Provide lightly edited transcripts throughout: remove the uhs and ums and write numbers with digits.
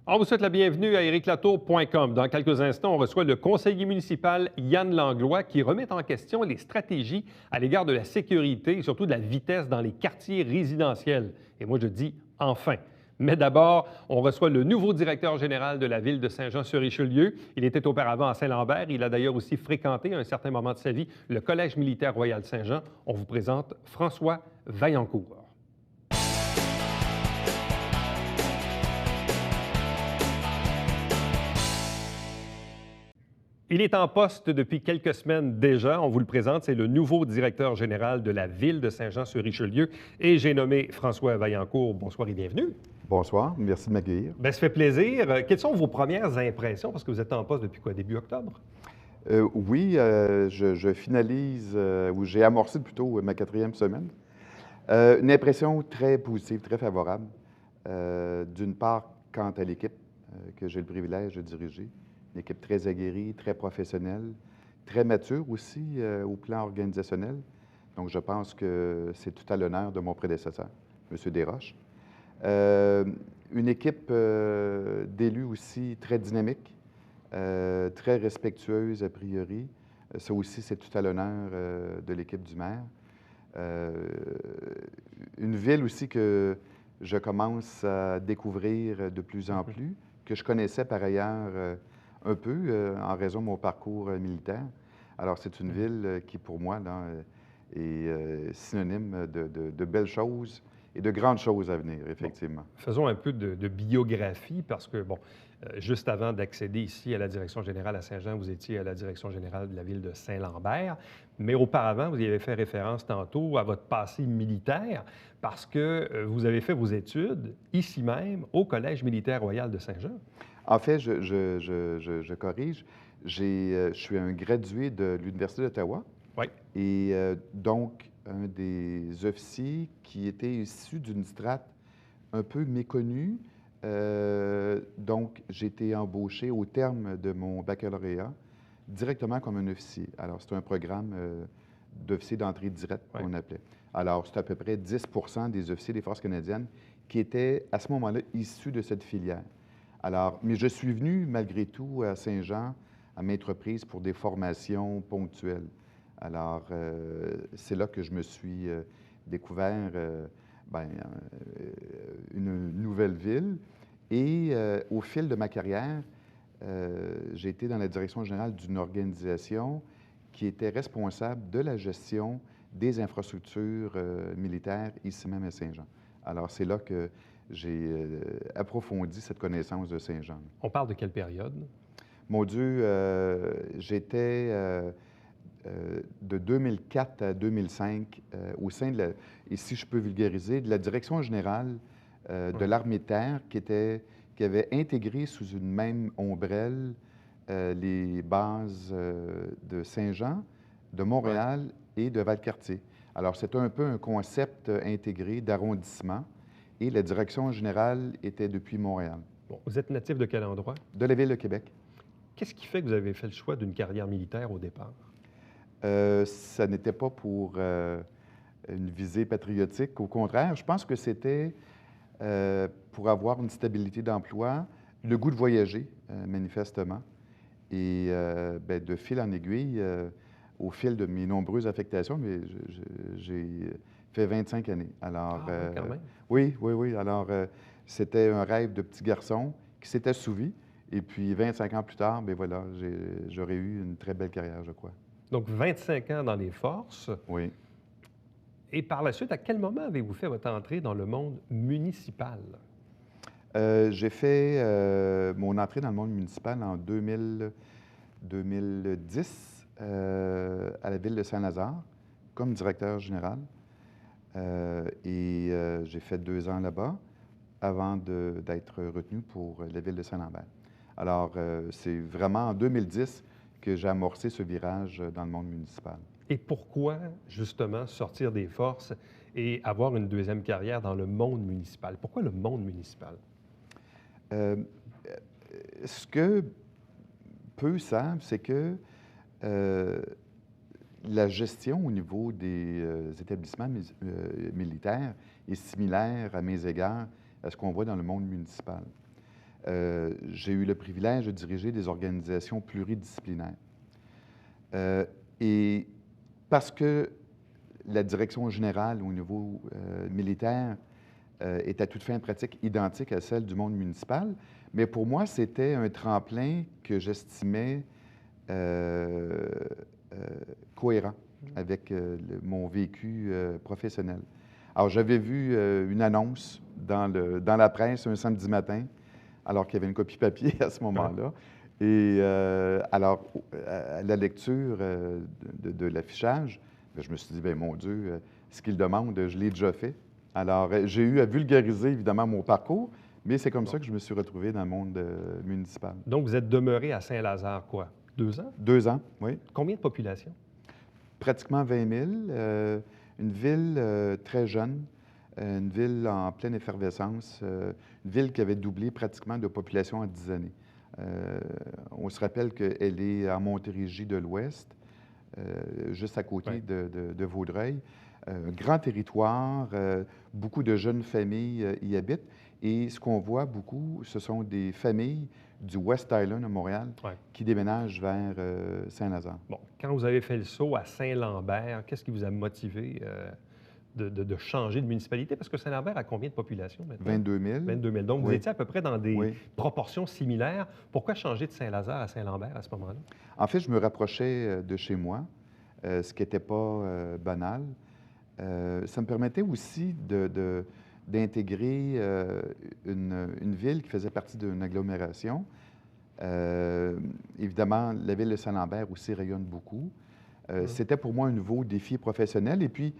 On vous souhaite la bienvenue à ériclatour.com. Dans quelques instants, on reçoit le conseiller municipal Yann Langlois qui remet en question les stratégies à l'égard de la sécurité et surtout de la vitesse dans les quartiers résidentiels. Et moi, je dis enfin. Mais d'abord, on reçoit le nouveau directeur général de la ville de Saint-Jean-sur-Richelieu. Il était auparavant à Saint-Lambert. Il a d'ailleurs aussi fréquenté à un certain moment de sa vie le Collège militaire royal de Saint-Jean. On vous présente François Vaillancourt. Il est en poste depuis quelques semaines déjà. On vous le présente, c'est le nouveau directeur général de la ville de Saint-Jean-sur-Richelieu. Et j'ai nommé François Vaillancourt. Bonsoir et bienvenue. Bonsoir, merci de m'accueillir. Bien, ça fait plaisir. Quelles sont vos premières impressions? Parce que vous êtes en poste depuis quoi, début octobre? Oui, je finalise, ou j'ai amorcé plutôt ma 4e semaine. Une impression très positive, très favorable. D'une part, quant à l'équipe que j'ai le privilège de diriger. Une équipe très aguerrie, très professionnelle, très mature aussi au plan organisationnel. Donc, je pense que c'est tout à l'honneur de mon prédécesseur, M. Desroches. Une équipe d'élus aussi très dynamique, très respectueuse a priori. Ça aussi, c'est tout à l'honneur de l'équipe du maire. Une ville aussi que je commence à découvrir de plus en plus, que je connaissais par ailleurs un peu en raison de mon parcours militaire. Alors, c'est une ville qui, pour moi, là, est synonyme de belles choses et de grandes choses à venir, effectivement. Bon, faisons un peu de biographie parce que, bon, juste avant d'accéder ici à la direction générale à Saint-Jean, vous étiez à la direction générale de la ville de Saint-Lambert. Mais auparavant, vous y avez fait référence tantôt à votre passé militaire parce que vous avez fait vos études ici même au Collège militaire royal de Saint-Jean. En fait, je corrige. Je suis un gradué de l'Université d'Ottawa. Oui. Et donc, un des officiers qui était issu d'une strate un peu méconnue. Donc, j'ai été embauché au terme de mon baccalauréat directement comme un officier. Alors, c'est un programme d'officier d'entrée directe qu'on appelait. Alors, c'est à peu près 10 des officiers des Forces canadiennes qui étaient, à ce moment-là, issus de cette filière. Alors, mais je suis venu, malgré tout, à Saint-Jean, à maintes reprises, pour des formations ponctuelles. Alors, c'est là que je me suis découvert une nouvelle ville. Et au fil de ma carrière, j'ai été dans la direction générale d'une organisation qui était responsable de la gestion des infrastructures militaires ici même à Saint-Jean. Alors, c'est là que j'ai approfondi cette connaissance de Saint-Jean. On parle de quelle période? Mon Dieu, j'étais de 2004 à 2005 au sein de et si je peux vulgariser, de la direction générale de l'armée de terre qui avait intégré sous une même ombrelle les bases de Saint-Jean, de Montréal et de Valcartier. Alors, c'était un peu un concept intégré d'arrondissement et la direction générale était depuis Montréal. Bon, vous êtes natif de quel endroit? De la ville de Québec. Qu'est-ce qui fait que vous avez fait le choix d'une carrière militaire au départ? Ça n'était pas pour une visée patriotique. Au contraire, je pense que c'était pour avoir une stabilité d'emploi, le goût de voyager, manifestement. Et de fil en aiguille, au fil de mes nombreuses affectations, mais j'ai fait 25 années. Alors, quand même. Oui. Alors, c'était un rêve de petit garçon qui s'est assouvi. Et puis, 25 ans plus tard, bien voilà, j'aurais eu une très belle carrière, je crois. Donc, 25 ans dans les forces. Oui. Et par la suite, à quel moment avez-vous fait votre entrée dans le monde municipal? J'ai fait mon entrée dans le monde municipal en 2010 à la ville de Saint-Lazare comme directeur général. J'ai fait 2 ans là-bas avant d'être retenu pour la ville de Saint-Lambert. Alors, c'est vraiment en 2010 que j'ai amorcé ce virage dans le monde municipal. Et pourquoi, justement, sortir des forces et avoir une deuxième carrière dans le monde municipal? Pourquoi le monde municipal? Ce que peu savent, c'est que la gestion au niveau des établissements militaires est similaire à mes égards à ce qu'on voit dans le monde municipal. j'ai eu le privilège de diriger des organisations pluridisciplinaires. Et parce que la direction générale au niveau militaire est à toute fin pratique identique à celle du monde municipal, mais pour moi, c'était un tremplin que j'estimais cohérent avec mon vécu professionnel. Alors, j'avais vu une annonce dans la presse un samedi matin, alors qu'il y avait une copie papier à ce moment-là. Et alors, à la lecture de l'affichage, bien, je me suis dit, bien, mon Dieu, ce qu'il demande, je l'ai déjà fait. Alors, j'ai eu à vulgariser, évidemment, mon parcours, mais c'est comme ça que je me suis retrouvé dans le monde municipal. Donc, vous êtes demeuré à Saint-Lazare, quoi? 2 ans? 2 ans, oui. Combien de population? Pratiquement 20 000. Une ville très jeune, une ville en pleine effervescence, une ville qui avait doublé pratiquement de population en 10 années. On se rappelle qu'elle est en Montérégie de l'Ouest, juste à côté de Vaudreuil. Grand territoire, beaucoup de jeunes familles y habitent. Et ce qu'on voit beaucoup, ce sont des familles du West Island à Montréal qui déménagent vers Saint-Lazare. Bon, quand vous avez fait le saut à Saint-Lambert, qu'est-ce qui vous a motivé de changer de municipalité? Parce que Saint-Lambert a combien de population maintenant? 22 000. 22 000. Donc, vous étiez à peu près dans des proportions similaires. Pourquoi changer de Saint-Lazare à Saint-Lambert à ce moment-là? En fait, je me rapprochais de chez moi, ce qui n'était pas banal. Ça me permettait aussi d'intégrer une ville qui faisait partie d'une agglomération. Évidemment, la ville de Saint-Lambert aussi rayonne beaucoup. C'était pour moi un nouveau défi professionnel. Et puis,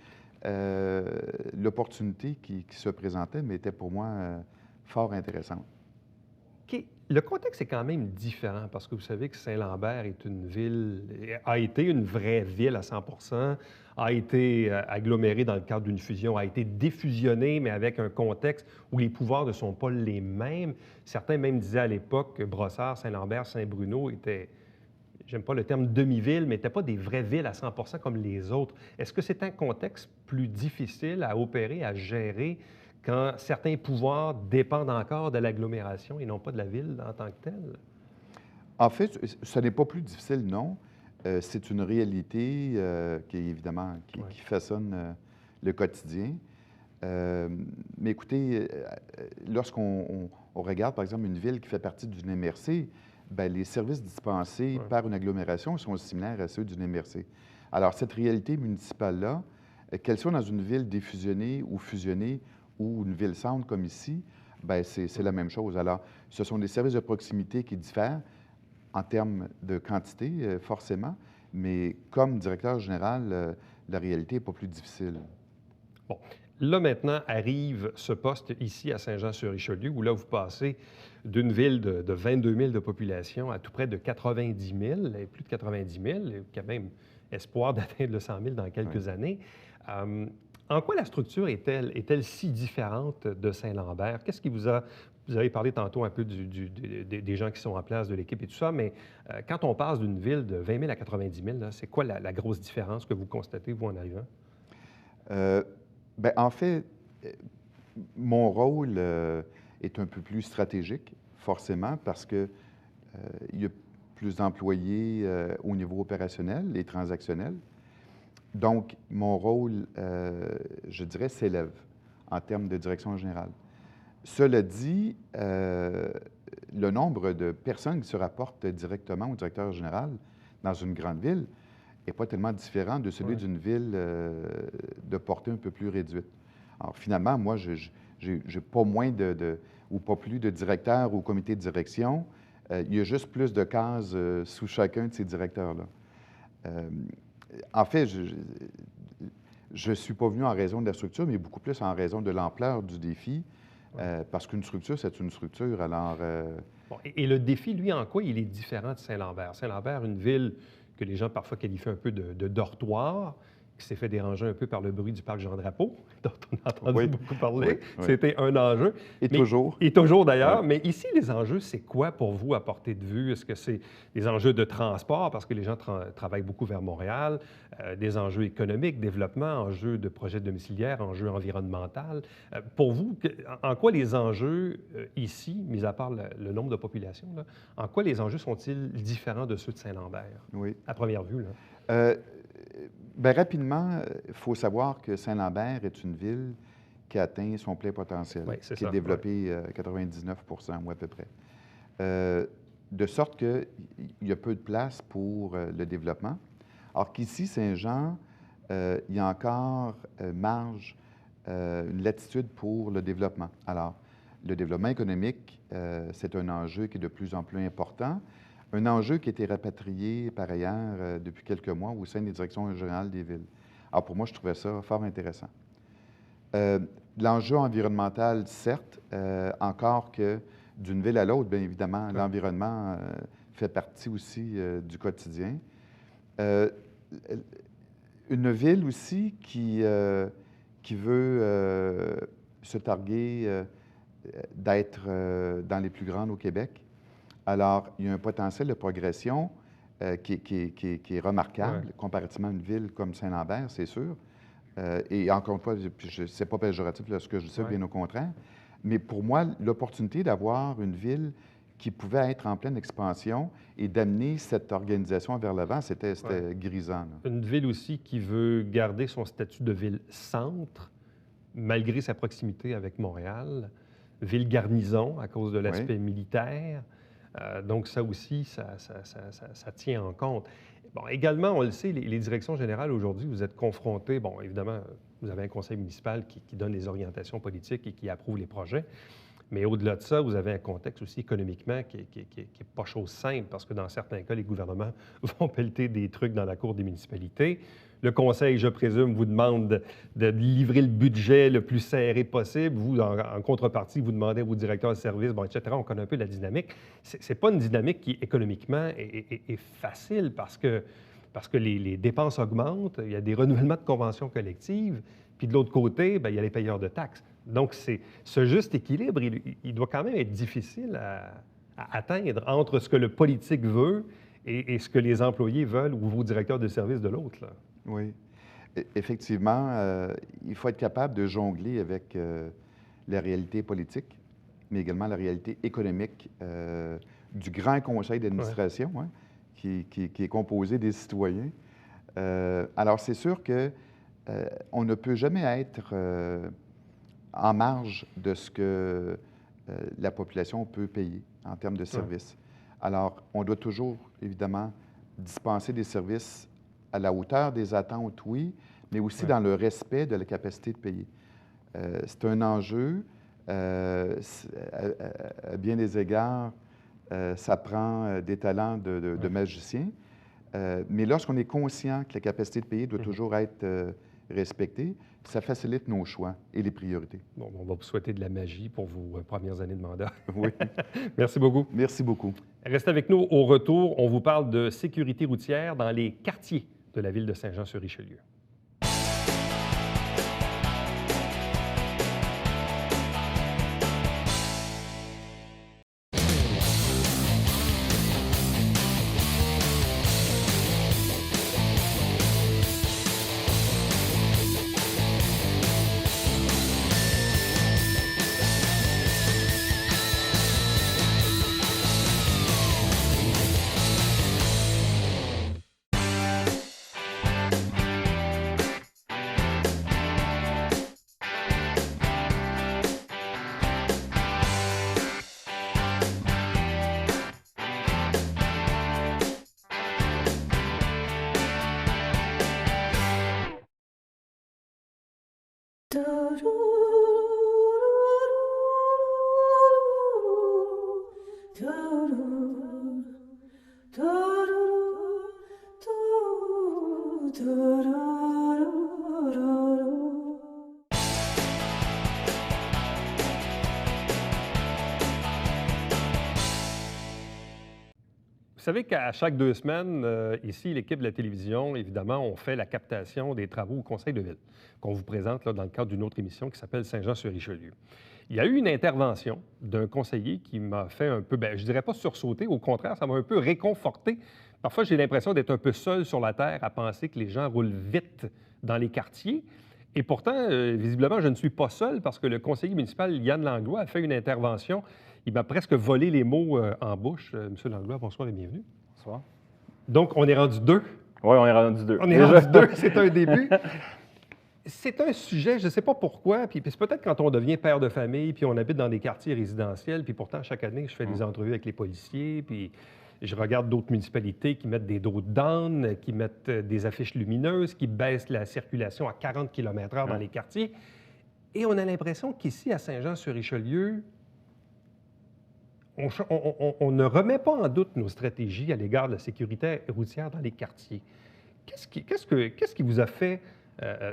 l'opportunité qui se présentait m'était pour moi fort intéressante. OK. Le contexte est quand même différent parce que vous savez que Saint-Lambert est une ville, a été une vraie ville à 100 a été agglomérée dans le cadre d'une fusion, a été défusionnée, mais avec un contexte où les pouvoirs ne sont pas les mêmes. Certains même disaient à l'époque que Brossard, Saint-Lambert, Saint-Bruno étaient, j'aime pas le terme demi-ville, mais n'étaient pas des vraies villes à 100 comme les autres. Est-ce que c'est un contexte plus difficile à opérer, à gérer, quand certains pouvoirs dépendent encore de l'agglomération et non pas de la ville en tant que telle? En fait, ce n'est pas plus difficile, non. C'est une réalité qui, évidemment, qui façonne le quotidien. Mais écoutez, lorsqu'on regarde, par exemple, une ville qui fait partie d'une MRC, bien, les services dispensés par une agglomération sont similaires à ceux d'une MRC. Alors, cette réalité municipale-là, qu'elle soit dans une ville défusionnée ou fusionnée, ou une ville-centre comme ici, bien, c'est la même chose. Alors, ce sont des services de proximité qui diffèrent en termes de quantité, forcément, mais comme directeur général, la réalité n'est pas plus difficile. Bon. Là, maintenant, arrive ce poste ici à Saint-Jean-sur-Richelieu, où là, vous passez d'une ville de 22 000 de population à tout près de 90 000, et plus de 90 000, et quand même espoir d'atteindre le 100 000 dans quelques années. En quoi la structure est-elle si différente de Saint-Lambert? Qu'est-ce qui vous a... Vous avez parlé tantôt un peu des gens qui sont en place, de l'équipe et tout ça, mais quand on passe d'une ville de 20 000 à 90 000, c'est quoi la grosse différence que vous constatez, vous, en arrivant? Bien, en fait, mon rôle est un peu plus stratégique, forcément, parce qu'il y a plus d'employés au niveau opérationnel et transactionnel. Donc, mon rôle, je dirais, s'élève en termes de direction générale. Cela dit, le nombre de personnes qui se rapportent directement au directeur général dans une grande ville n'est pas tellement différent de celui d'une ville de portée un peu plus réduite. Alors, finalement, moi, je n'ai pas moins ou pas plus de directeurs au comité de direction. Il y a juste plus de cases sous chacun de ces directeurs-là. En fait, je ne suis pas venu en raison de la structure, mais beaucoup plus en raison de l'ampleur du défi, parce qu'une structure, c'est une structure. Alors, Bon, et le défi, lui, en quoi il est différent de Saint-Lambert? Saint-Lambert, une ville que les gens parfois qualifient un peu de dortoir, qui s'est fait déranger un peu par le bruit du parc Jean-Drapeau, dont on a entendu Oui. beaucoup parler. Oui, oui. C'était un enjeu. Et Mais- toujours. Et toujours d'ailleurs. Oui. Mais ici, les enjeux, c'est quoi pour vous à portée de vue? Est-ce que c'est des enjeux de transport, parce que les gens travaillent beaucoup vers Montréal, des enjeux économiques, développement, enjeux de projets domiciliaires, enjeux environnementaux? Pour vous, en quoi les enjeux ici, mis à part le nombre de population, là, en quoi les enjeux sont-ils différents de ceux de Saint-Lambert, Oui. à première vue? Là? Bien, rapidement, il faut savoir que Saint-Lambert est une ville qui atteint son plein potentiel, Oui, c'est qui ça, est développé 99 ou à peu près. De sorte qu'il y a peu de place pour le développement. Alors qu'ici, Saint-Jean, il y a encore marge, une latitude pour le développement. Alors, le développement économique, c'est un enjeu qui est de plus en plus important. Un enjeu qui a été rapatrié, par ailleurs, depuis quelques mois au sein des directions générales des villes. Alors, pour moi, je trouvais ça fort intéressant. L'enjeu environnemental, certes, encore que d'une ville à l'autre, bien évidemment, l'environnement fait partie aussi du quotidien. Une ville aussi qui veut se targuer d'être dans les plus grandes au Québec. Alors, il y a un potentiel de progression qui est remarquable, comparativement à une ville comme Saint-Lambert, c'est sûr. Et encore une fois, ce n'est pas péjoratif là, ce que je dis, bien au contraire. Mais pour moi, l'opportunité d'avoir une ville qui pouvait être en pleine expansion et d'amener cette organisation vers l'avant, c'était grisant. Là. Une ville aussi qui veut garder son statut de ville-centre, malgré sa proximité avec Montréal. Ville garnison à cause de l'aspect militaire. Donc, ça aussi, ça tient en compte. Bon, également, on le sait, les directions générales aujourd'hui, vous êtes confrontés, bon, évidemment, vous avez un conseil municipal qui donne les orientations politiques et qui approuve les projets. Mais au-delà de ça, vous avez un contexte aussi économiquement qui n'est pas chose simple, parce que dans certains cas, les gouvernements vont pelleter des trucs dans la cour des municipalités. Le conseil, je présume, vous demande de livrer le budget le plus serré possible. Vous, en contrepartie, vous demandez à vos directeurs de services, bon, etc. On connaît un peu la dynamique. Ce n'est pas une dynamique qui, économiquement, est facile parce que les dépenses augmentent, il y a des renouvellements de conventions collectives, puis de l'autre côté, bien, il y a les payeurs de taxes. Donc, ce juste équilibre, il doit quand même être difficile à atteindre entre ce que le politique veut et ce que les employés veulent ou vos directeurs de service de l'autre. Là. Oui. Effectivement, il faut être capable de jongler avec la réalité politique, mais également la réalité économique du grand conseil d'administration, hein, qui est composé des citoyens. Alors, c'est sûr que on ne peut jamais être en marge de ce que la population peut payer en termes de services. Alors, on doit toujours, évidemment, dispenser des services à la hauteur des attentes, oui, mais aussi dans le respect de la capacité de payer. C'est un enjeu. À bien des égards, ça prend des talents de magicien. Mais lorsqu'on est conscient que la capacité de payer doit toujours être respectée, ça facilite nos choix et les priorités. Bon, on va vous souhaiter de la magie pour vos premières années de mandat. Oui. Merci beaucoup. Merci beaucoup. Restez avec nous. Au retour, on vous parle de sécurité routière dans les quartiers de la ville de Saint-Jean-sur-Richelieu. savez qu'à chaque 2 semaines, ici, l'équipe de la télévision, évidemment, on fait la captation des travaux au Conseil de ville, qu'on vous présente là, dans le cadre d'une autre émission qui s'appelle Saint-Jean-sur-Richelieu. Il y a eu une intervention d'un conseiller qui m'a fait un peu, je dirais pas sursauter, au contraire, ça m'a un peu réconforté. Parfois, j'ai l'impression d'être un peu seul sur la terre à penser que les gens roulent vite dans les quartiers. Et pourtant, visiblement, je ne suis pas seul parce que le conseiller municipal Yann Langlois a fait une intervention. Il m'a presque volé les mots en bouche. Monsieur Langlois, bonsoir et bienvenue. Bonsoir. Donc, on est rendu 2. Oui, on est rendu 2. On est rendu 2, c'est un début. C'est un sujet, je ne sais pas pourquoi, puis c'est peut-être quand on devient père de famille, puis on habite dans des quartiers résidentiels, puis pourtant, chaque année, je fais des entrevues avec les policiers, puis je regarde d'autres municipalités qui mettent des dos de d'âne, qui mettent des affiches lumineuses, qui baissent la circulation à 40 km/h dans les quartiers. Et on a l'impression qu'ici, à Saint-Jean-sur-Richelieu, on ne remet pas en doute nos stratégies à l'égard de la sécurité routière dans les quartiers. Qu'est-ce qui vous a fait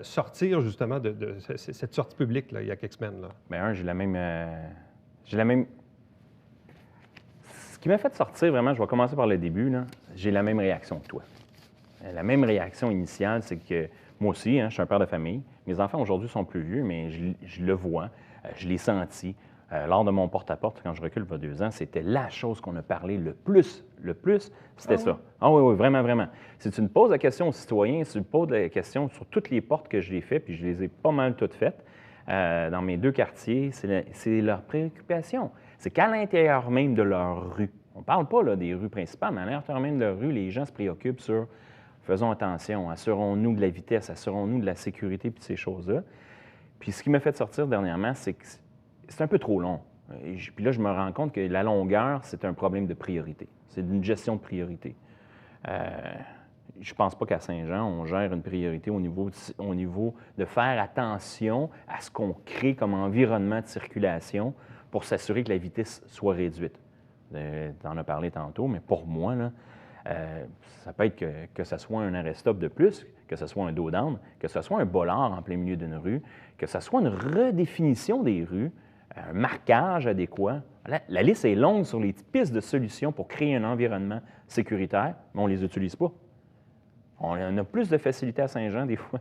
sortir justement de cette sortie publique là, il y a quelques semaines? Là? Bien, j'ai la même... Ce qui m'a fait sortir, vraiment, je vais commencer par le début, là, j'ai la même réaction que toi. La même réaction initiale, c'est que moi aussi, je suis un père de famille. Mes enfants aujourd'hui sont plus vieux, mais je le vois, je l'ai senti. Lors de mon porte-à-porte, quand je recule il y a 2 ans, c'était la chose qu'on a parlé le plus, c'était ça. Ah oui, vraiment, vraiment. Si tu me poses la question aux citoyens, si tu me poses la question sur toutes les portes que je l'ai faites, puis je les ai pas mal toutes faites, dans mes 2 quartiers, c'est leur préoccupation. C'est qu'à l'intérieur même de leur rue, on ne parle pas là, des rues principales, mais à l'intérieur même de leur rue, les gens se préoccupent sur faisons attention, assurons-nous de la vitesse, assurons-nous de la sécurité, puis ces choses-là. Puis ce qui m'a fait sortir dernièrement, c'est que c'est un peu trop long. Puis là, je me rends compte que la longueur, c'est un problème de priorité. C'est une gestion de priorité. Je ne pense pas qu'à Saint-Jean, on gère une priorité au niveau de faire attention à ce qu'on crée comme environnement de circulation pour s'assurer que la vitesse soit réduite. Tu en as parlé tantôt, mais pour moi, là, ça peut être que ce soit un arrêt-stop de plus, que ce soit un dos d'âne, que ce soit un bollard en plein milieu d'une rue, que ce soit une redéfinition des rues, un marquage adéquat. La liste est longue sur les pistes de solutions pour créer un environnement sécuritaire, mais on ne les utilise pas. On a plus de facilité à Saint-Jean, des fois,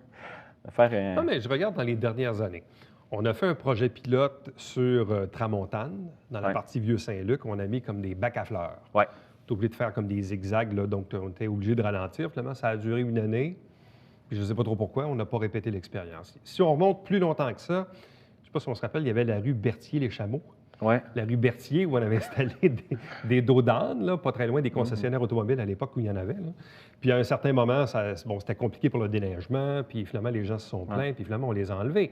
à faire... Non, mais je regarde dans les dernières années. On a fait un projet pilote sur Tramontane, dans la partie Vieux-Saint-Luc. On a mis comme des bacs à fleurs. Oui. Tu es obligé de faire comme des zigzags, là, donc on était obligé de ralentir. Finalement, ça a duré 1 année. Puis je ne sais pas trop pourquoi, on n'a pas répété l'expérience. Si on remonte plus longtemps que ça, je ne sais pas si on se rappelle, il y avait la rue Berthier-les-Chameaux. Ouais. La rue Berthier, où on avait installé des dos d'âne, là, pas très loin des concessionnaires automobiles à l'époque où il y en avait. Là. Puis à un certain moment, c'était compliqué pour le déneigement, puis finalement, les gens se sont plaints, puis finalement, on les a enlevés.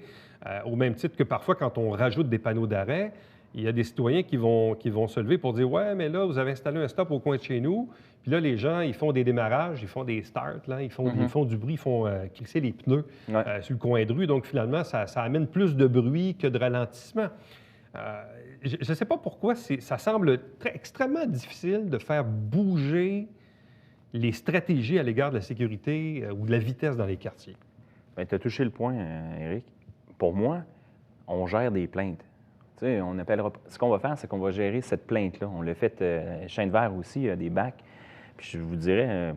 Au même titre que parfois, quand on rajoute des panneaux d'arrêt, il y a des citoyens qui vont se lever pour dire « Ouais, mais là, vous avez installé un stop au coin de chez nous. » Puis là, les gens, ils font des démarrages, ils font des starts, là, ils font du bruit, ils font crisser les pneus sur le coin de rue. Donc, finalement, ça amène plus de bruit que de ralentissement. Je ne sais pas pourquoi ça semble extrêmement difficile de faire bouger les stratégies à l'égard de la sécurité ou de la vitesse dans les quartiers. Bien, tu as touché le point, Éric. Pour moi, on gère des plaintes. Tu sais, ce qu'on va faire, c'est qu'on va gérer cette plainte-là. On l'a fait, Chêne Vert aussi, des bacs. Puis je vous dirais,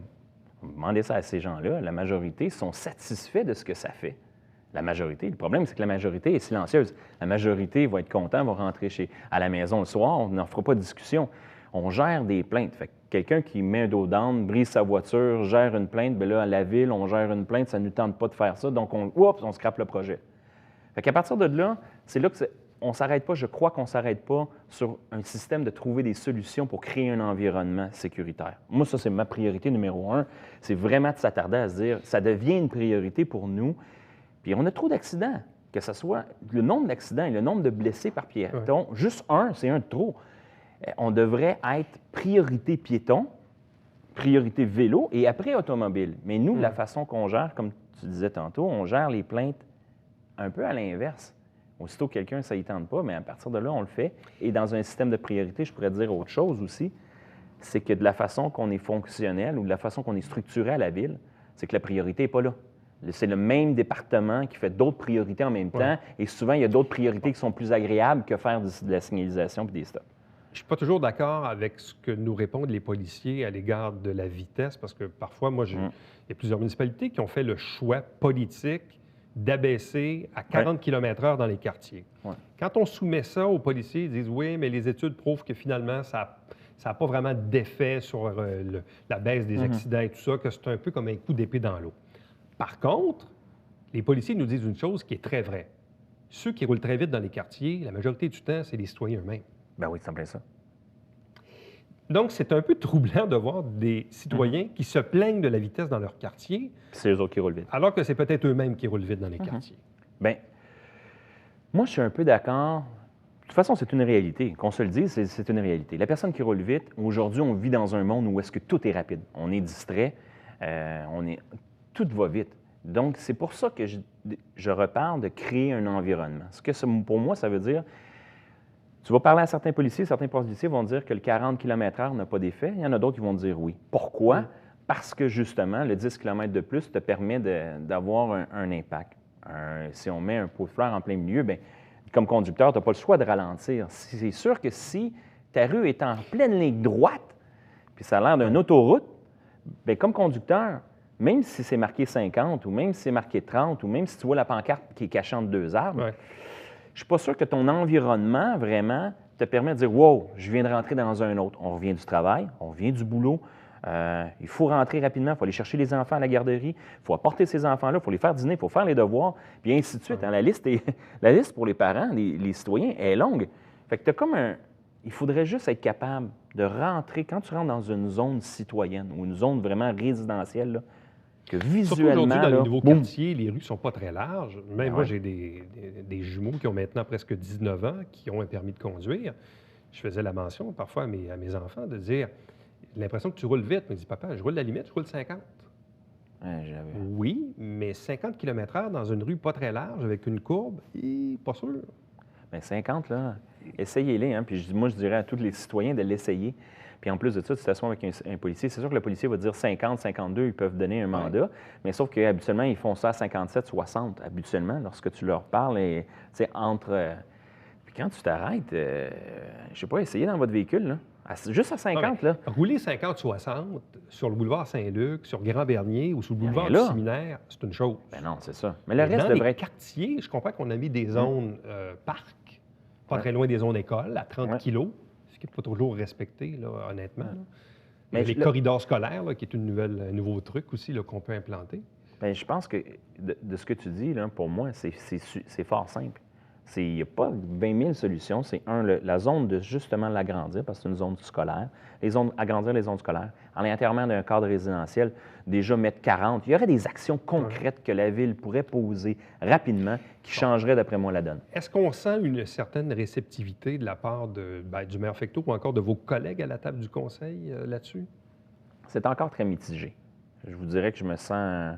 demandez ça à ces gens-là, la majorité sont satisfaits de ce que ça fait. La majorité. Le problème, c'est que la majorité est silencieuse. La majorité va être content, va rentrer à la maison le soir, on n'en fera pas de discussion. On gère des plaintes. Fait que quelqu'un qui met un dos d'âne, brise sa voiture, gère une plainte, bien là, à la ville, on gère une plainte, ça ne nous tente pas de faire ça, donc on scrape le projet. Fait qu'à partir de là, c'est là que on ne s'arrête pas, je crois qu'on ne s'arrête pas sur un système de trouver des solutions pour créer un environnement sécuritaire. Moi, ça, c'est ma priorité numéro 1. C'est vraiment de s'attarder à se dire, ça devient une priorité pour nous. Puis on a trop d'accidents, que ce soit le nombre d'accidents et le nombre de blessés par piéton. Ouais. Juste c'est un de trop. On devrait être priorité piéton, priorité vélo et après automobile. Mais nous, la façon qu'on gère, comme tu disais tantôt, on gère les plaintes un peu à l'inverse. Aussitôt que quelqu'un, ça ne y tente pas, mais à partir de là, on le fait. Et dans un système de priorité, je pourrais dire autre chose aussi, c'est que de la façon qu'on est fonctionnel ou de la façon qu'on est structuré à la ville, c'est que la priorité n'est pas là. C'est le même département qui fait d'autres priorités en même temps. Et souvent, il y a d'autres priorités qui sont plus agréables que faire de la signalisation et des stops. Je suis pas toujours d'accord avec ce que nous répondent les policiers à l'égard de la vitesse, parce que parfois, il y a plusieurs municipalités qui ont fait le choix politique d'abaisser à 40 km/h dans les quartiers. Ouais. Quand on soumet ça aux policiers, ils disent oui, mais les études prouvent que finalement, ça n'a pas vraiment d'effet sur la baisse des accidents et tout ça, que c'est un peu comme un coup d'épée dans l'eau. Par contre, les policiers nous disent une chose qui est très vraie. Ceux qui roulent très vite dans les quartiers, la majorité du temps, c'est les citoyens eux-mêmes. Ben oui, c'est en plein ça. Donc, c'est un peu troublant de voir des citoyens qui se plaignent de la vitesse dans leur quartier, Puis c'est eux autres qui roulent vite. alors que c'est peut-être eux-mêmes qui roulent vite dans les quartiers. Bien, moi, je suis un peu d'accord. De toute façon, c'est une réalité. Qu'on se le dise, c'est une réalité. La personne qui roule vite, aujourd'hui, on vit dans un monde où est-ce que tout est rapide. On est distrait, tout va vite. Donc, c'est pour ça que je reparle de créer un environnement. Ce que pour moi, ça veut dire, tu vas parler à certains policiers vont dire que le 40 km/h n'a pas d'effet. Il y en a d'autres qui vont dire oui. Pourquoi? Parce que, justement, le 10 km de plus te permet d'avoir un impact. Si on met un pot de fleurs en plein milieu, bien, comme conducteur, tu n'as pas le choix de ralentir. C'est sûr que si ta rue est en pleine ligne droite, puis ça a l'air d'une autoroute, bien, comme conducteur, même si c'est marqué 50 ou même si c'est marqué 30 ou même si tu vois la pancarte qui est cachée entre deux arbres, je ne suis pas sûr que ton environnement, vraiment, te permet de dire « Wow, je viens de rentrer dans un autre. » On revient du travail, on revient du boulot. Il faut rentrer rapidement, il faut aller chercher les enfants à la garderie, il faut apporter ces enfants-là, il faut les faire dîner, il faut faire les devoirs, puis ainsi de suite. La liste pour les parents, les citoyens, est longue. Fait que tu as comme un... Il faudrait juste être capable de rentrer, quand tu rentres dans une zone citoyenne ou une zone vraiment résidentielle, là, que visuellement... Surtout aujourd'hui, dans là, les nouveaux boum. quartiers, les rues ne sont pas très larges. Même moi, j'ai des jumeaux qui ont maintenant presque 19 ans, qui ont un permis de conduire. Je faisais la mention parfois à mes enfants de dire... L'impression que tu roules vite. Mais je dis, papa, je roule la limite, je roule 50. Oui, mais 50 km/h dans une rue pas très large, avec une courbe, pas sûr. Bien, 50, là, essayez-les. Hein? Puis moi, je dirais à tous les citoyens de l'essayer. Puis en plus de ça, tu t'assois avec un policier. C'est sûr que le policier va dire 50, 52, ils peuvent donner un mandat. Mais sauf qu'habituellement, ils font ça à 57, 60, habituellement, lorsque tu leur parles. Et, entre... Puis quand tu t'arrêtes, je ne sais pas, essayez dans votre véhicule, là. Juste à 50, là. Rouler 50-60 sur le boulevard Saint-Luc, sur Grand-Bernier ou sur le boulevard du Séminaire, c'est une chose. Ben non, c'est ça. Mais le reste dans devrait les quartiers, je comprends qu'on a mis des zones parcs, pas très loin des zones écoles, à 30 kilos, ce qui n'est pas toujours respecté, là, honnêtement. Là. Mais les corridors scolaires, là, qui est un nouveau truc aussi là, qu'on peut implanter. Bien, je pense que de ce que tu dis, là, pour moi, c'est fort simple. Il n'y a pas 20 000 solutions. C'est la zone de justement l'agrandir, parce que c'est une zone scolaire. Agrandir les zones scolaires. En l'intérieur d'un cadre résidentiel, déjà mettre 40. Il y aurait des actions concrètes que la Ville pourrait poser rapidement qui changeraient, d'après moi, la donne. Est-ce qu'on sent une certaine réceptivité de la part du maire Fecteau ou encore de vos collègues à la table du Conseil là-dessus? C'est encore très mitigé. Je vous dirais que je me sens...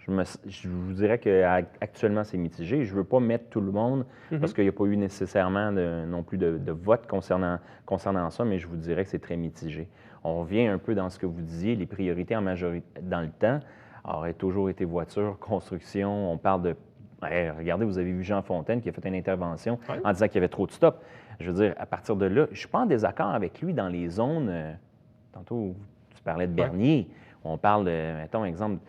Je vous dirais qu'actuellement, c'est mitigé. Je ne veux pas mettre tout le monde, parce qu'il n'y a pas eu nécessairement non plus de vote concernant ça, mais je vous dirais que c'est très mitigé. On revient un peu dans ce que vous disiez, les priorités en majorité dans le temps auraient toujours été voiture, construction. On parle de... regardez, vous avez vu Jean Fontaine qui a fait une intervention en disant qu'il y avait trop de stops. Je veux dire, à partir de là, je ne suis pas en désaccord avec lui dans les zones... tantôt, tu parlais de Bernier. On parle de, mettons, exemple...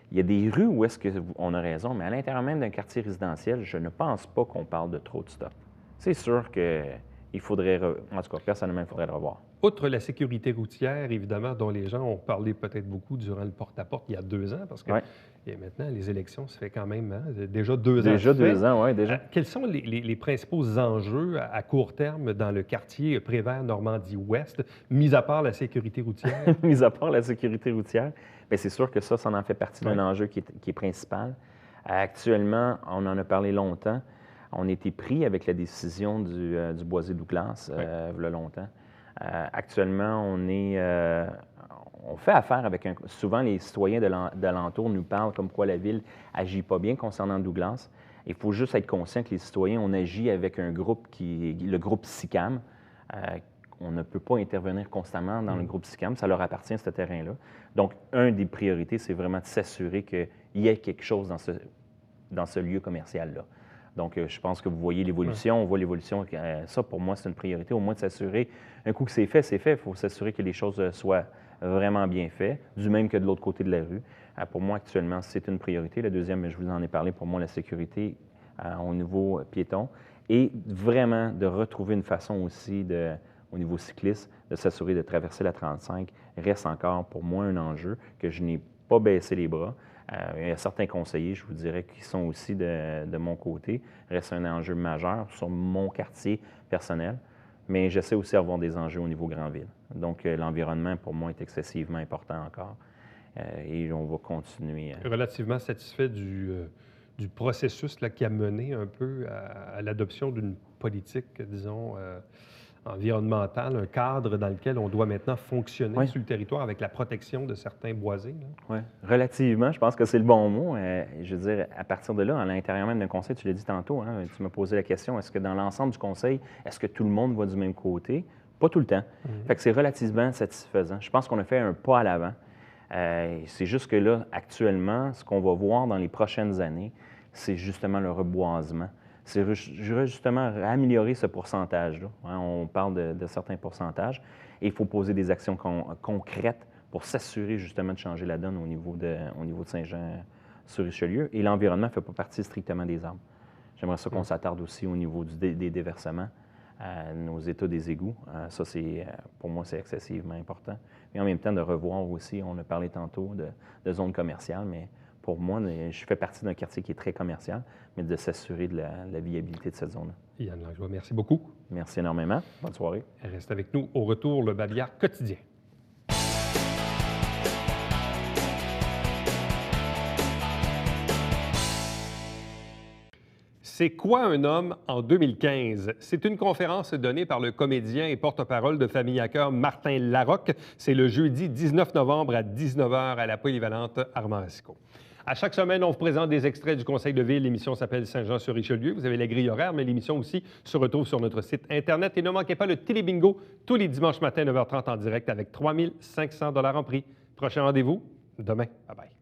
Il y a des rues où est-ce qu'on a raison, mais à l'intérieur même d'un quartier résidentiel, je ne pense pas qu'on parle de trop de stop. C'est sûr qu'il faudrait, en tout cas, personnellement, il faudrait le revoir. Outre la sécurité routière, évidemment, dont les gens ont parlé peut-être beaucoup durant le porte-à-porte il y a 2 ans, parce que maintenant, les élections, ça fait quand même déjà 2 ans. Déjà 2 ans, oui, déjà. Quels sont les principaux enjeux à court terme dans le quartier Prévert-Normandie-Ouest, mis à part la sécurité routière? Mis à part la sécurité routière, bien, c'est sûr que ça en fait partie d'un enjeu qui est principal. Actuellement, on en a parlé longtemps. On a été pris avec la décision du Boisé-Douglas, il y a longtemps. Actuellement, on fait affaire avec souvent, les citoyens d'alentour nous parlent comme quoi la Ville agit pas bien concernant Douglas. Il faut juste être conscient que les citoyens, on agit avec un groupe le groupe SICAM. On ne peut pas intervenir constamment dans le groupe SICAM. Ça leur appartient, ce terrain-là. Donc, une des priorités, c'est vraiment de s'assurer qu'il y ait quelque chose dans ce lieu commercial-là. Donc, je pense que vous voyez l'évolution, on voit l'évolution. Ça, pour moi, c'est une priorité, au moins de s'assurer, un coup que c'est fait, il faut s'assurer que les choses soient vraiment bien faites, du même que de l'autre côté de la rue. Pour moi, actuellement, c'est une priorité. Le deuxième, je vous en ai parlé, pour moi, la sécurité au niveau piéton et vraiment de retrouver une façon aussi, au niveau cycliste, de s'assurer de traverser la 35 reste encore pour moi un enjeu que je n'ai pas baissé les bras. Il y a certains conseillers, je vous dirais, qui sont aussi de mon côté. Reste un enjeu majeur sur mon quartier personnel, mais j'essaie aussi d'avoir des enjeux au niveau grand-ville. Donc, l'environnement, pour moi, est excessivement important encore. Et on va continuer. Relativement satisfait du processus là, qui a mené un peu à l'adoption d'une politique, disons, environnementale, un cadre dans lequel on doit maintenant fonctionner sur le territoire avec la protection de certains boisés. Oui, relativement, je pense que c'est le bon mot. Je veux dire, à partir de là, à l'intérieur même d'un conseil, tu l'as dit tantôt, hein, tu m'as posé la question, est-ce que dans l'ensemble du conseil, est-ce que tout le monde va du même côté? Pas tout le temps. Fait que c'est relativement satisfaisant. Je pense qu'on a fait un pas à l'avant. C'est juste que là, actuellement, ce qu'on va voir dans les prochaines années, c'est justement le reboisement. C'est justement améliorer ce pourcentage-là. Hein, on parle de certains pourcentages et il faut poser des actions concrètes pour s'assurer justement de changer la donne au niveau de Saint-Jean-sur-Richelieu. Et l'environnement ne fait pas partie strictement des arbres. J'aimerais ça qu'on s'attarde aussi au niveau des déversements, nos états des égouts. Ça, pour moi, c'est excessivement important. Mais en même temps, de revoir aussi, on a parlé tantôt de zones commerciales, mais pour moi, je fais partie d'un quartier qui est très commercial, mais de s'assurer de la viabilité de cette zone-là. Yann Langlois, merci beaucoup. Merci énormément. Bonne soirée. Reste avec nous. Au retour, le Babillard quotidien. C'est quoi un homme en 2015? C'est une conférence donnée par le comédien et porte-parole de Famille à cœur Martin Larocque. C'est le jeudi 19 novembre à 19h à la polyvalente Armand-Racicot. À chaque semaine, on vous présente des extraits du Conseil de ville. L'émission s'appelle Saint-Jean-sur-Richelieu. Vous avez la grille horaire, mais l'émission aussi se retrouve sur notre site Internet. Et ne manquez pas le Télébingo tous les dimanches matins, 9h30 en direct avec 3 500 $ en prix. Prochain rendez-vous, demain. Bye-bye.